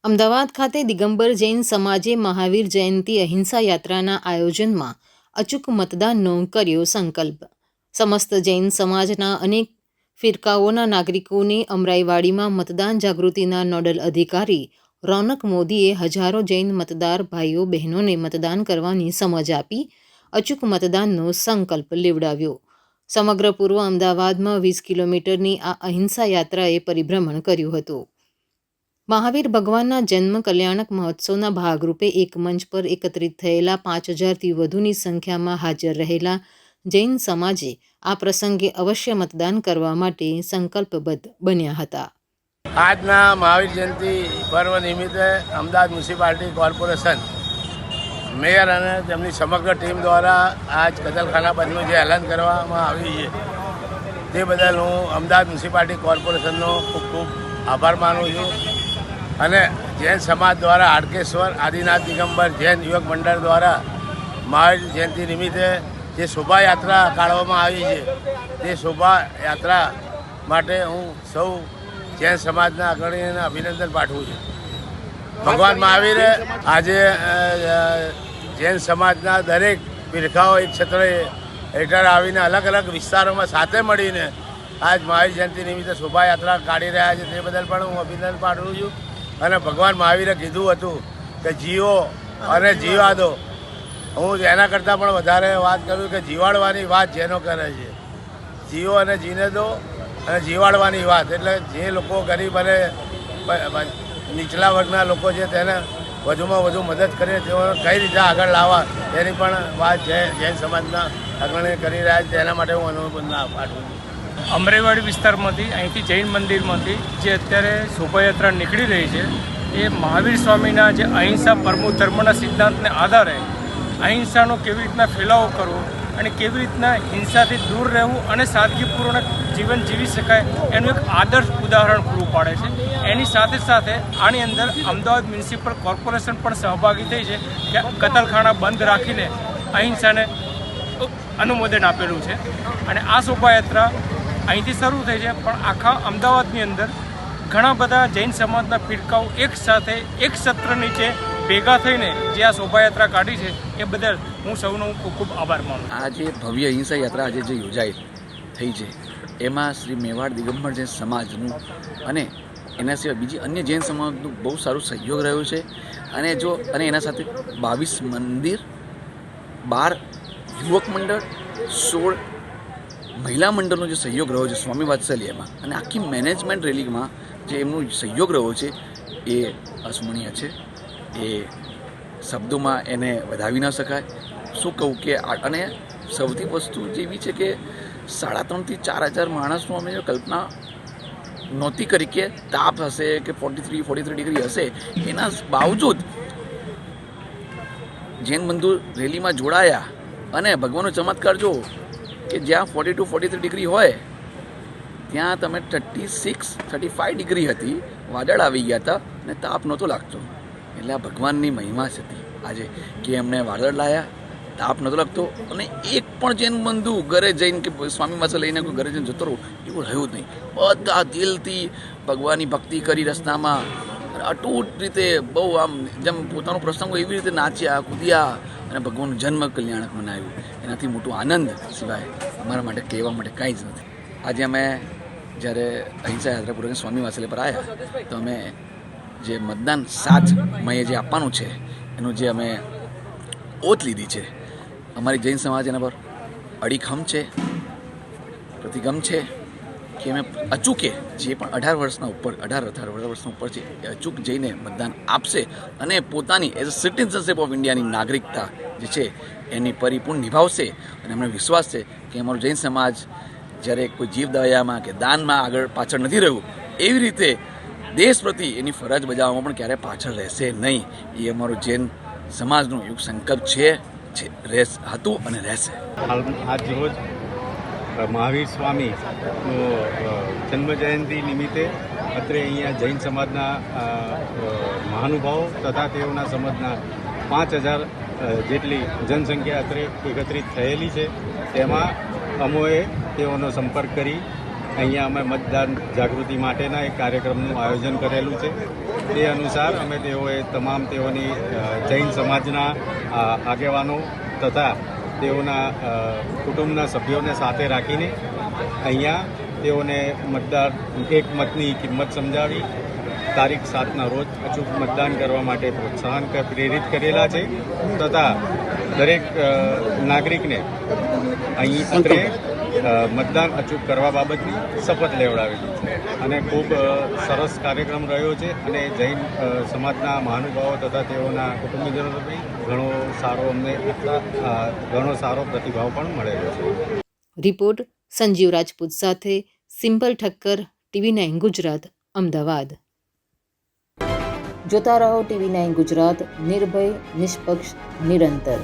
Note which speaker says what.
Speaker 1: અમદાવાદ ખાતે દિગંબર જૈન સમાજે મહાવીર જયંતિ અહિંસા યાત્રાના આયોજનમાં અચૂક મતદાનનો કર્યો સંકલ્પ. સમસ્ત જૈન સમાજના અનેક ફિરકાઓના નાગરિકોને અમરાઈવાડીમાં મતદાન જાગૃતિના નોડલ અધિકારી રોનક મોદીએ હજારો જૈન મતદાર ભાઈઓ બહેનોને મતદાન કરવાની સમજ આપી અચૂક મતદાનનો સંકલ્પ લેવડાવ્યો. સમગ્ર પૂર્વ અમદાવાદમાં 20 કિલોમીટરની આ અહિંસા યાત્રાએ પરિભ્રમણ કર્યું હતું. મહાવીર ભગવાનના જન્મ કલ્યાણક મહોત્સવના ભાગરૂપે એક મંચ પર એકત્રિત થયેલા 5000થી વધુની સંખ્યામાં હાજર રહેલા જૈન સમાજે આ પ્રસંગે અવશ્ય મતદાન કરવા માટે સંકલ્પબદ્ધ બન્યા હતા.
Speaker 2: આજના મહાવીર જયંતિ પર્વ નિમિત્તે અમદાવાદ મ્યુનિસિપાલિટી કોર્પોરેશન મેયર અને તેમની સમગ્ર ટીમ દ્વારા આજ કતલખાના બંધનું જે એલાન કરવામાં આવ્યું છે તે બદલ હું અમદાવાદ મ્યુનિસિપાલિટી કોર્પોરેશનનો ખૂબ ખૂબ આભાર માનું છું. અને જૈન સમાજ દ્વારા હાડકેશ્વર આદિનાથ દિગંબર જૈન યુવક મંડળ દ્વારા મહાવીર જયંતિ નિમિત્તે જે શોભાયાત્રા કાઢવામાં આવી છે તે શોભાયાત્રા માટે હું સૌ જૈન સમાજના અગ્રણીઓને અભિનંદન પાઠવું છું. ભગવાન મહાવીરે આજે જૈન સમાજના દરેક પીરખાઓ એક ક્ષેત્રે હેઠળ આવીને અલગ અલગ વિસ્તારોમાં સાથે મળીને આજ મહાવીર જયંતિ નિમિત્તે શોભાયાત્રા કાઢી રહ્યા છે. તે બદલ પણ હું અભિનંદન પાઠવું છું. અને ભગવાન મહાવીરે કીધું હતું કે જીવો અને જીવા દો. હું એના કરતાં પણ વધારે વાત કરું કે જીવાડવાની વાત જેનો કરે છે. જીવો અને જીને દો અને જીવાડવાની વાત, એટલે જે લોકો ગરીબ અને નીચલા વર્ગના લોકો છે તેને વધુમાં વધુ મદદ કરે, તેઓને કઈ રીતે આગળ લાવવા તેની પણ વાત જૈન સમાજના અગ્રણી કરી રહ્યા છે. તેના માટે હું અનુભવ પાઠવું છું.
Speaker 3: અમરાઈવાડી વિસ્તારમાંથી અહીંથી જૈન મંદિરમાંથી જે અત્યારે શોભાયાત્રા નીકળી રહી છે એ મહાવીર સ્વામીના જે અહિંસા પરમો ધર્મના સિદ્ધાંતને આધારે અહિંસાનો કેવી રીતના ફેલાવો કરવો અને કેવી રીતના હિંસાથી દૂર રહેવું અને સાદગીપૂર્ણ જીવન જીવી શકાય એનું એક આદર્શ ઉદાહરણ પૂરું પાડે છે. એની સાથે સાથે આની અંદર અમદાવાદ મ્યુનિસિપલ કોર્પોરેશન પણ સહભાગી થઈ છે કે કતલખાના બંધ રાખીને અહિંસાને અનુમોદન આપેલું છે. અને આ શોભાયાત્રા અહીંથી શરૂ થઈ છે, પણ આખા અમદાવાદની અંદર ઘણા બધા જૈન સમાજના ફિરકાઓ એક સાથે એક છત્ર નીચે ભેગા થઈને જે આ શોભાયાત્રા કાઢી છે એ બદલ હું સૌનો ખૂબ ખૂબ આભાર માનું.
Speaker 4: આ જે ભવ્ય અહિંસા યાત્રા આજે જે યોજાઈ થઈ છે એમાં શ્રી મેવાડ દિગંબર જૈન સમાજનું અને એના સિવાય બીજી અન્ય જૈન સમાજનું બહુ સારું સહયોગ રહ્યો છે. અને એના સાથે 22 મંદિર, 12 યુવક મંડળ, 16 મહિલા મંડળનો જે સહયોગ રહ્યો છે સ્વામી વાત્સલ્યમાં, અને આખી મેનેજમેન્ટ રેલીમાં જે એમનો સહયોગ રહ્યો છે એ અસ્મરણીય છે. એ શબ્દોમાં એને વધાવી ન શકાય. શું કહું કે અને સૌથી વસ્તુ જેવી છે કે 3,500 થી 4,000 માણસનું અમે કલ્પના નહોતી કરી કે તાપ હશે કે 43 ડિગ્રી હશે. એના બાવજૂદ જૈન બંધુ રેલીમાં જોડાયા અને ભગવાનનો ચમત્કાર જો કે જ્યાં 42-43 ડિગ્રી હોય ત્યાં તમે 36-35 ડિગ્રી હતી, વાદળ આવી ગયા હતા અને તાપ નહોતો લાગતો. એટલે આ ભગવાનની મહિમા જ હતી આજે કે એમને વાદળ લાયા, તાપ નહોતો લાગતો. અને એક પણ જૈન બંધુ ઘરે જઈને કે સ્વામી પાસે લઈને કોઈ ઘરે જઈને જતો રહો એવું રહ્યું જ નહીં. બધા દિલથી ભગવાનની ભક્તિ કરી રસ્તામાં અટૂટ રીતે બહુ આમ જેમ પોતાનો પ્રસંગ હોય એવી રીતે નાચ્યા, કૂદ્યા અને ભગવાનનું જન્મ કલ્યાણક મનાવ્યું. એનાથી મોટું આનંદ સિવાય અમારા માટે કહેવા માટે કાંઈ જ નથી. આજે અમે જ્યારે અહિંસા યાત્રા પૂર્વક સ્વામી વાસલે પર આવ્યા તો અમે જે મતદાન 7 મઈએ જે આપવાનું છે એનું જે અમે ઓથ લીધી છે, અમારી જૈન સમાજ એના પર અડીખમ છે, પ્રતિગમ છે કે અમે અચૂકે જે પણ 18 વર્ષના ઉપર છે એ અચૂક જઈને મતદાન આપશે અને પોતાની એઝ અ સિટીઝનશીપ ઓફ ઇન્ડિયાની નાગરિકતા જે છે એની પરિપૂર્ણ નિભાવશે. અને અમને વિશ્વાસ છે કે અમારું જૈન સમાજ જ્યારે કોઈ જીવદયામાં કે દાનમાં આગળ પાછળ નથી રહ્યું, એવી રીતે દેશ પ્રતિ એની ફરજ બજાવવામાં પણ ક્યારેય પાછળ રહેશે નહીં. એ અમારો જૈન સમાજનો એક સંકલ્પ હતું અને રહેશે.
Speaker 5: આજ રોજ મહાવીર સ્વામીનો જન્મજયંતિ નિમિત્તે અત્રે અહીંયા જૈન સમાજના મહાનુભાવો તથા તેઓના સમાજના 5,000 જેટલી જનસંખ્યા અત્રે એકત્રિત થયેલી છે. તેમાં અમોએ તેઓનો સંપર્ક કરી અહીંયા અમે મતદાન જાગૃતિ માટેના એક કાર્યક્રમનું આયોજન કરેલું છે. તે અનુસાર અમે તેઓની જૈન સમાજના આગેવાનો તથા તેઓના કુટુંબના સભ્યોને સાથે રાખીને અહીંયા તેઓને એક મતની કિંમત સમજાવી તારીખ 7ના રોજ અચૂક મતદાન કરવા માટે પ્રોત્સાહન પ્રેરિત કરેલા છે તથા દરેક નાગરિકને અહીં અત્રે મતદાન અચૂક કરવા બાબતની શપથ લેવડાવેલી છે અને ખૂબ સરસ કાર્યક્રમ રહ્યો છે અને જૈન સમાજના મહાનુભાવો તથા તેઓના કુટુંબીજનોથી ઘણો સારો પ્રતિભાવ પણ મળેલો છે.
Speaker 1: રિપોર્ટ સંજીવ રાજપૂત સાથે સિમ્પલ ઠક્કર, TV9 ગુજરાત, અમદાવાદ. જોતા રહો TV9 ગુજરાત, નિર્ભય, નિષ્પક્ષ, નિરંતર.